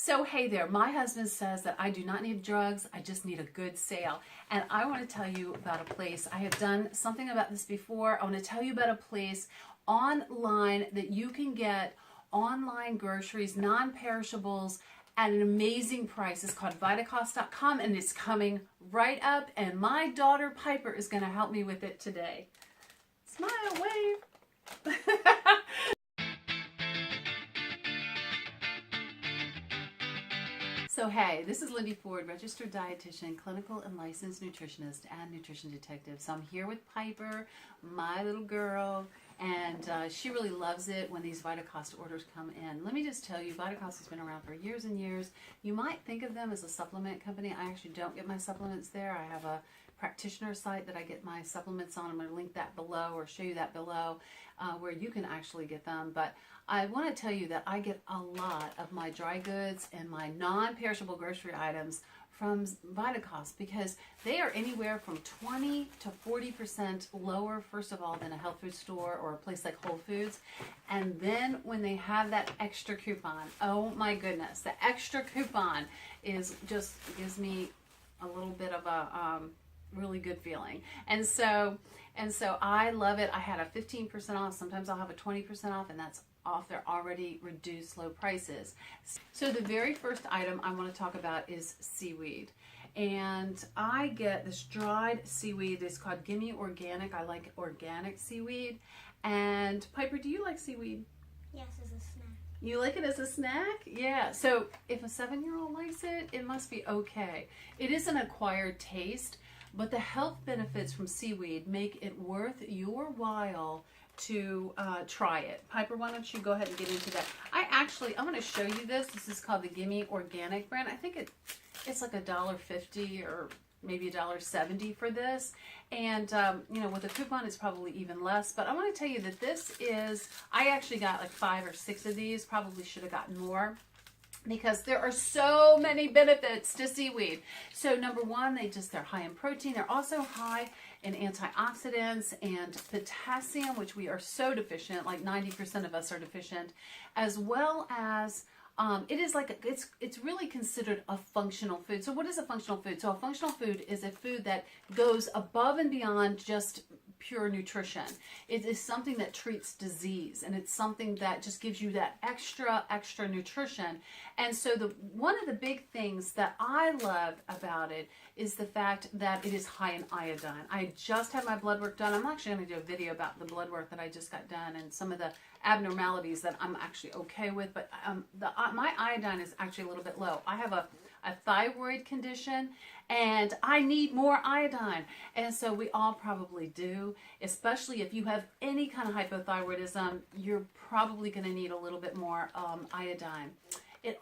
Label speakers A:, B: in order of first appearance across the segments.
A: So hey there, my husband says that I do not need drugs, I just need a good sale. And I want to tell you about a place. I have done something about this before. I want to tell you about a place online that you can get online groceries, non-perishables at an amazing price. It's called Vitacost.com and it's coming right up, and my daughter Piper is going to help me with it today. Smile, wave. So hey, this is Lindy Ford, registered dietitian, clinical and licensed nutritionist, and nutrition detective. So I'm here with Piper, my little girl, and she really loves it when these Vitacost orders come in. Let me just tell you, Vitacost has been around for years and years. You might think of them as a supplement company. I actually don't get my supplements there. I have a practitioner site that I get my supplements on. I'm going to link that below or show you that below where you can actually get them. But I want to tell you that I get a lot of my dry goods and my non-perishable grocery items from Vitacost because they are anywhere from 20 to 40% lower, first of all, than a health food store or a place like Whole Foods. And then when they have that extra coupon, oh my goodness, the extra coupon is just gives me a little bit of a really good feeling. And so I love it. I had a 15% off. Sometimes I'll have a 20% off, and that's off their already reduced low prices. So the very first item I want to talk about is seaweed. And I get this dried seaweed. It's called Gimme Organic. I like organic seaweed. And Piper, do you like seaweed?
B: Yes, as a snack.
A: You like it as a snack? Yeah. So if a 7-year-old likes it, it must be okay. It is an acquired taste, but the health benefits from seaweed make it worth your while to try it. Piper, why don't you go ahead and get into that? I'm going to show you this. This is called the Gimme Organic brand. I think it's like $1.50 or maybe $1.70 for this. And, you know, with a coupon, it's probably even less. But I want to tell you that this is, I actually got like 5 or 6 of these. Probably should have gotten more, because there are so many benefits to seaweed. So number one, they're high in protein. They're also high in antioxidants and potassium, which we are so deficient, like 90% of us are deficient, as well as it's really considered a functional food. So what is a functional food? So a functional food is a food that goes above and beyond just pure nutrition. It is something that treats disease, and it's something that just gives you that extra nutrition. And so one of the big things that I love about it is the fact that it is high in iodine. I just had my blood work done. I'm actually going to do a video about the blood work that I just got done and some of the abnormalities that I'm actually okay with, but my iodine is actually a little bit low. I have a thyroid condition, and I need more iodine. And so we all probably do, especially if you have any kind of hypothyroidism, you're probably going to need a little bit more iodine. It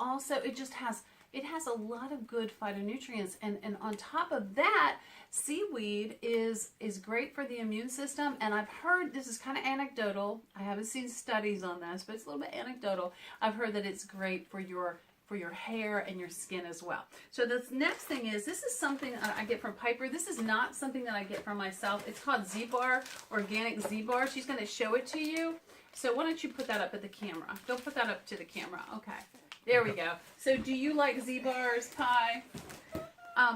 A: has a lot of good phytonutrients, and on top of that, seaweed is great for the immune system. And I've heard, this is kind of anecdotal, I haven't seen studies on this, but it's a little bit anecdotal. I've heard that it's great for your hair and your skin as well. So the next thing is, this is something I get from Piper. This is not something that I get from myself. It's called ZBar, organic ZBar. She's going to show it to you. So why don't you put that up at the camera? Don't put that up to the camera. Okay. There we go. So do you like ZBars, Pi?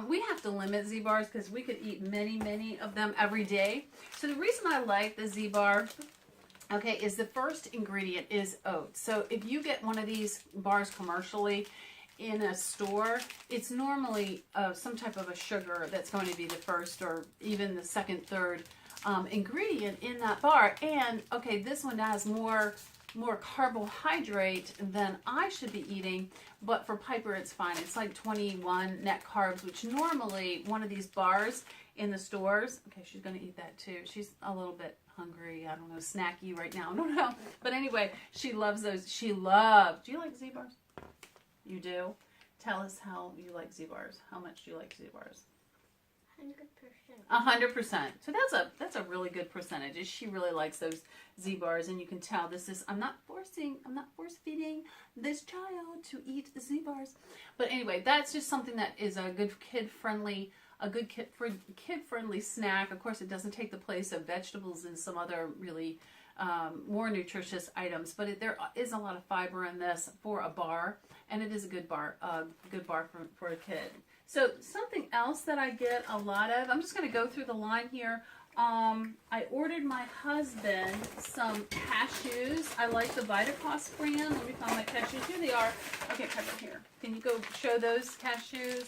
A: We have to limit ZBars because we could eat many of them every day. So the reason I like the ZBar, okay, is the first ingredient is oats. So if you get one of these bars commercially in a store, it's normally some type of a sugar that's going to be the first or even the second, third ingredient in that bar. And okay, this one has more carbohydrate than I should be eating, but for Piper it's fine. It's like 21 net carbs, which normally one of these bars in the stores, okay, she's going to eat that too. She's a little bit hungry, I don't know, snacky right now, I don't know. But anyway, she loves those. Do you like ZBars? You do? Tell us how you like ZBars. How much do you like ZBars?
B: 100%.
A: 100%. So that's a really good percentage. She really likes those ZBars, and you can tell this is, I'm not force feeding this child to eat ZBars. But anyway, that's just something that is a good kid-friendly snack. Of course, it doesn't take the place of vegetables and some other really more nutritious items, but there is a lot of fiber in this for a bar, and it is a good bar for a kid. So something else that I get a lot of, I'm just going to go through the line here. I ordered my husband some cashews. I like the Vitacost brand. Let me find my cashews. Here they are. Okay, Pepper, here. Can you go show those cashews?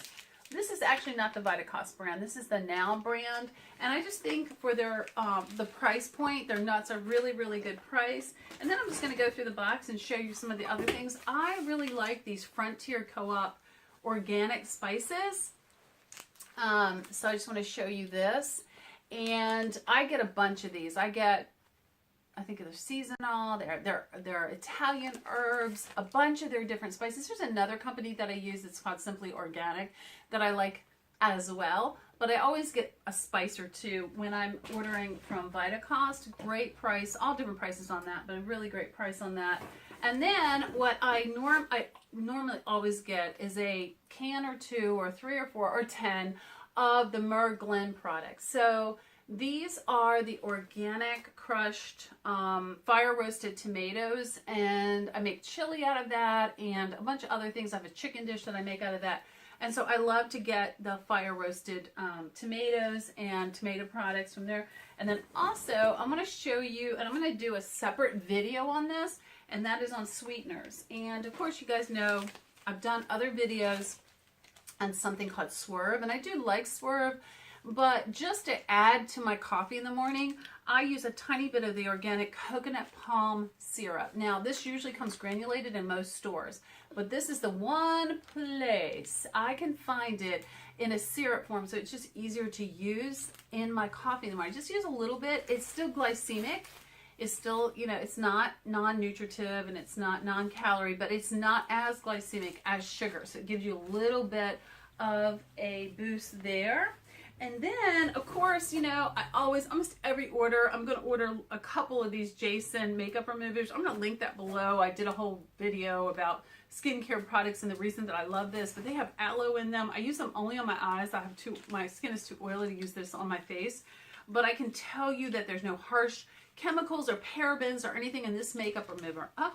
A: This is actually not the Vitacost brand. This is the Now brand. And I just think for their the price point, their nuts are really, really good price. And then I'm just going to go through the box and show you some of the other things. I really like these Frontier Co-op organic spices. So I just want to show you this. And I get a bunch of these. I think they're seasonal, they're Italian herbs, a bunch of their different spices. There's another company that I use that's called Simply Organic that I like as well. But I always get a spice or two when I'm ordering from Vitacost. Great price, all different prices on that, but a really great price on that. And then what I normally always get is a can or two or 3 or 4 or 10 of the Merglen products. So these are the organic crushed fire roasted tomatoes, and I make chili out of that and a bunch of other things. I have a chicken dish that I make out of that. And so I love to get the fire roasted tomatoes and tomato products from there. And then also I'm going to show you, and I'm going to do a separate video on this, and that is on sweeteners. And of course you guys know I've done other videos on something called Swerve, and I do like Swerve, but just to add to my coffee in the morning, I use a tiny bit of the organic coconut palm syrup. Now this usually comes granulated in most stores, but this is the one place I can find it in a syrup form, so it's just easier to use in my coffee in the morning. Just use a little bit. It's still glycemic. It's still, you know, it's not non-nutritive and it's not non-calorie, but it's not as glycemic as sugar. So it gives you a little bit of a boost there. And then, of course, you know, I always, almost every order, I'm going to order a couple of these Jason makeup removers. I'm going to link that below. I did a whole video about skincare products and the reason that I love this, but they have aloe in them. I use them only on my eyes. My skin is too oily to use this on my face, but I can tell you that there's no harsh chemicals or parabens or anything in this makeup remover. Oh,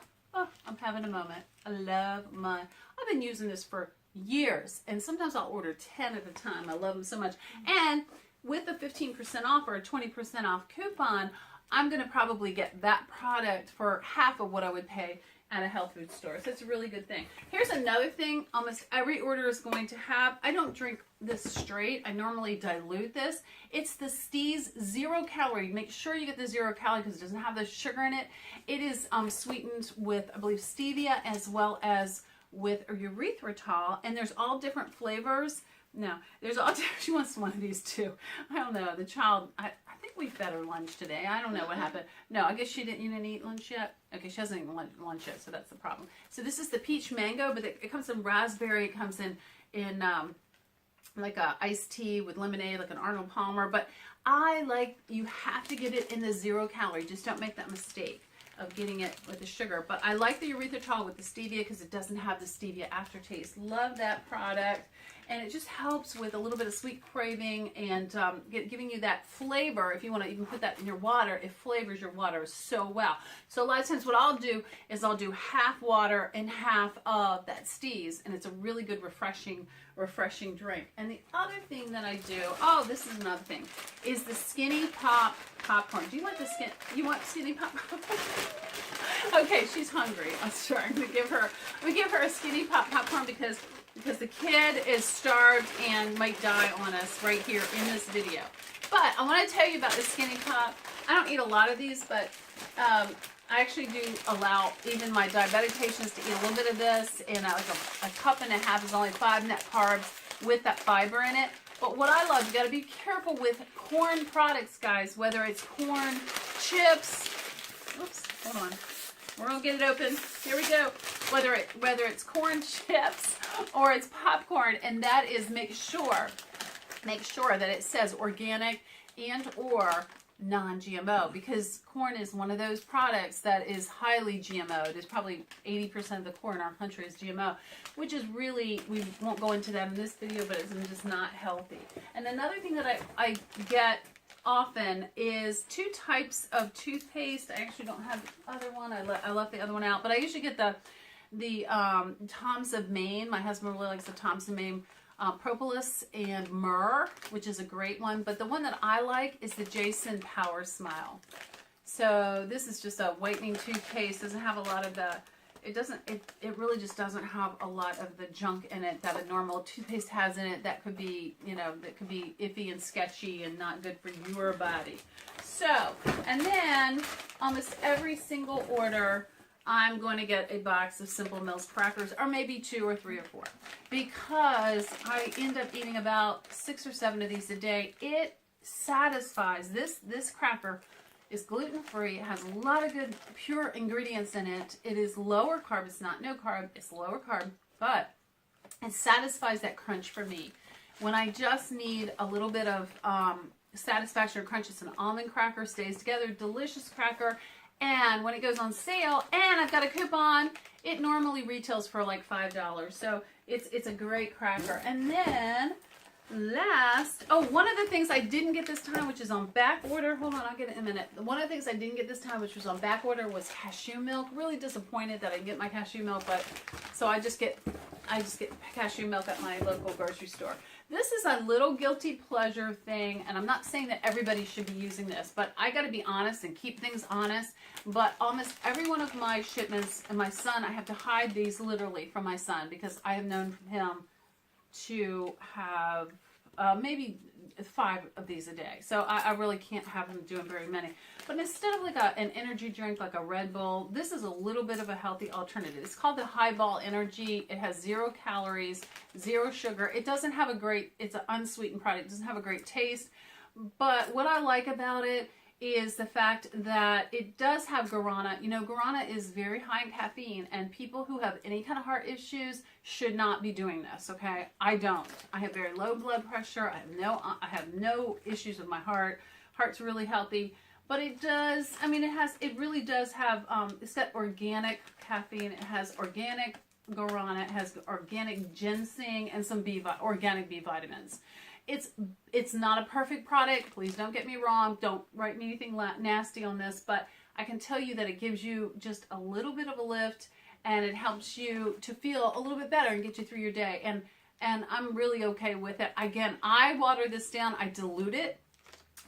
A: I'm having a moment. I love mine. I've been using this for years, and sometimes I'll order 10 at a time. I love them so much. And with the 15% off or a 20% off coupon, I'm going to probably get that product for half of what I would pay at a health food store. So it's a really good thing. Here's another thing almost every order is going to have. I don't drink this straight. I normally dilute this. It's the Steez 0 calorie. Make sure you get the 0 calorie because it doesn't have the sugar in it. It is sweetened with, I believe, stevia as well as with erythritol, and there's all different flavors. No, there's all different. She wants one of these too. I don't know. The child, I think we fed her lunch today. I don't know what happened. No, I guess you didn't eat lunch yet. Okay, she hasn't eaten lunch yet, so that's the problem. So this is the peach mango, but it comes in raspberry. It comes in like a iced tea with lemonade, like an Arnold Palmer. But I like, you have to get it in the 0 calorie. Just don't make that mistake of getting it with the sugar. But I like the erythritol with the stevia because it doesn't have the stevia aftertaste. Love that product. And it just helps with a little bit of sweet craving and giving you that flavor. If you want to even put that in your water, it flavors your water so well. So a lot of times what I'll do is I'll do half water and half of that Steez, and it's a really good refreshing drink. And the other thing that I do, oh, this is another thing, is the Skinny Pop popcorn. Do you want you want Skinny Pop? Okay, she's hungry. I'm sorry. I'm gonna give her a Skinny Pop popcorn because the kid is starved and might die on us right here in this video. But I want to tell you about the Skinny Pop. I don't eat a lot of these, but I actually do allow even my diabetic patients to eat a little bit of this, and like a cup and a half is only 5 net carbs with that fiber in it. But what I love, you got to be careful with corn products, guys, whether it's corn chips. Oops, hold on. We're gonna get it open. Here we go. Whether it's corn chips or it's popcorn, and that is make sure that it says organic and or non-GMO, because corn is one of those products that is highly GMO. It is probably 80% of the corn in our country is GMO, which is really, we won't go into that in this video, but it's just not healthy. And another thing that I get often is 2 types of toothpaste. I actually don't have the other one. I left the other one out, but I usually get the the Toms of Maine. My husband really likes the Toms of Maine propolis and myrrh, which is a great one. But the one that I like is the Jason Power Smile. So this is just a whitening toothpaste. Doesn't have a lot of the, it really just doesn't have a lot of the junk in it that a normal toothpaste has in it that could be, you know, that could be iffy and sketchy and not good for your body. So, and then almost every single order, I'm going to get a box of Simple Mills crackers, or maybe 2 or 3 or 4, because I end up eating about 6 or 7 of these a day. It satisfies. This cracker is gluten-free. It has a lot of good pure ingredients in it. It is lower carb. It's not no carb. It's lower carb, but it satisfies that crunch for me. When I just need a little bit of satisfaction or crunch, it's an almond cracker, stays together, delicious cracker. And when it goes on sale, and I've got a coupon, it normally retails for like $5. So it's a great cracker. And then last, one of the things I didn't get this time, which is on back order. Hold on, I'll get it in a minute. One of the things I didn't get this time, which was on back order, was cashew milk. Really disappointed that I didn't get my cashew milk, but so I just get cashew milk at my local grocery store. This is a little guilty pleasure thing, and I'm not saying that everybody should be using this, but I got to be honest and keep things honest. But almost every one of my shipments, and my son, I have to hide these literally from my son, because I have known from him to have maybe 5 of these a day. So I really can't have him doing very many. But instead of like an energy drink like a Red Bull, this is a little bit of a healthy alternative. It's called the Highball Energy. It has 0 calories, 0 sugar. It doesn't have a great, it's an unsweetened product. It doesn't have a great taste. But what I like about it is the fact that it does have guarana. You know, guarana is very high in caffeine, and people who have any kind of heart issues should not be doing this, okay? I don't. I have very low blood pressure. I have no issues with my heart. Heart's really healthy. But it does, I mean, it really does have, it's got organic caffeine. It has organic guarana. It has organic ginseng and some organic B vitamins. It's not a perfect product. Please don't get me wrong. Don't write me anything nasty on this, but I can tell you that it gives you just a little bit of a lift, and it helps you to feel a little bit better and get you through your day. And I'm really okay with it. Again, I water this down. I dilute it.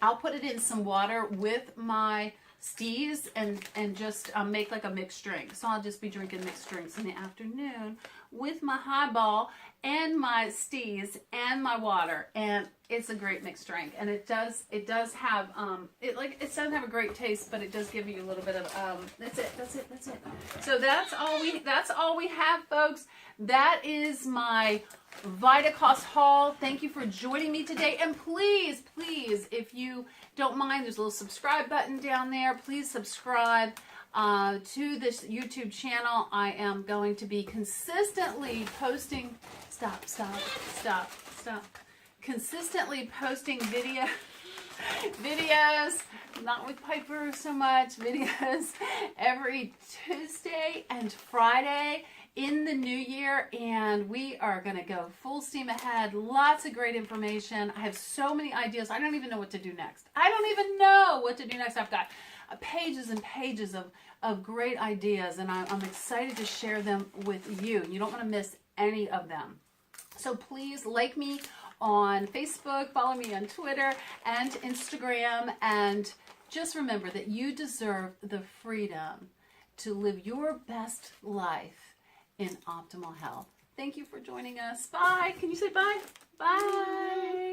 A: I'll put it in some water with my Stees and just make like a mixed drink. So I'll just be drinking mixed drinks in the afternoon with my Highball and my Stees and my water, and it's a great mixed drink. And it does have it doesn't have a great taste, but it does give you a little bit of that's it. So that's all we have, folks. That is my Vitacost haul. Thank you for joining me today, and please, if you don't mind, there's a little subscribe button down there. Please subscribe to this YouTube channel. I am going to be consistently posting. Stop. Consistently posting videos, not with Piper so much, videos every Tuesday and Friday in the new year, and we are going to go full steam ahead. Lots of great information. I have so many ideas. I don't even know what to do next. I've got pages and pages of great ideas, and I'm excited to share them with you. You don't want to miss any of them. So please like me on Facebook, follow me on Twitter and Instagram, and just remember that you deserve the freedom to live your best life in optimal health. Thank you for joining us. Bye. Can you say bye? Bye.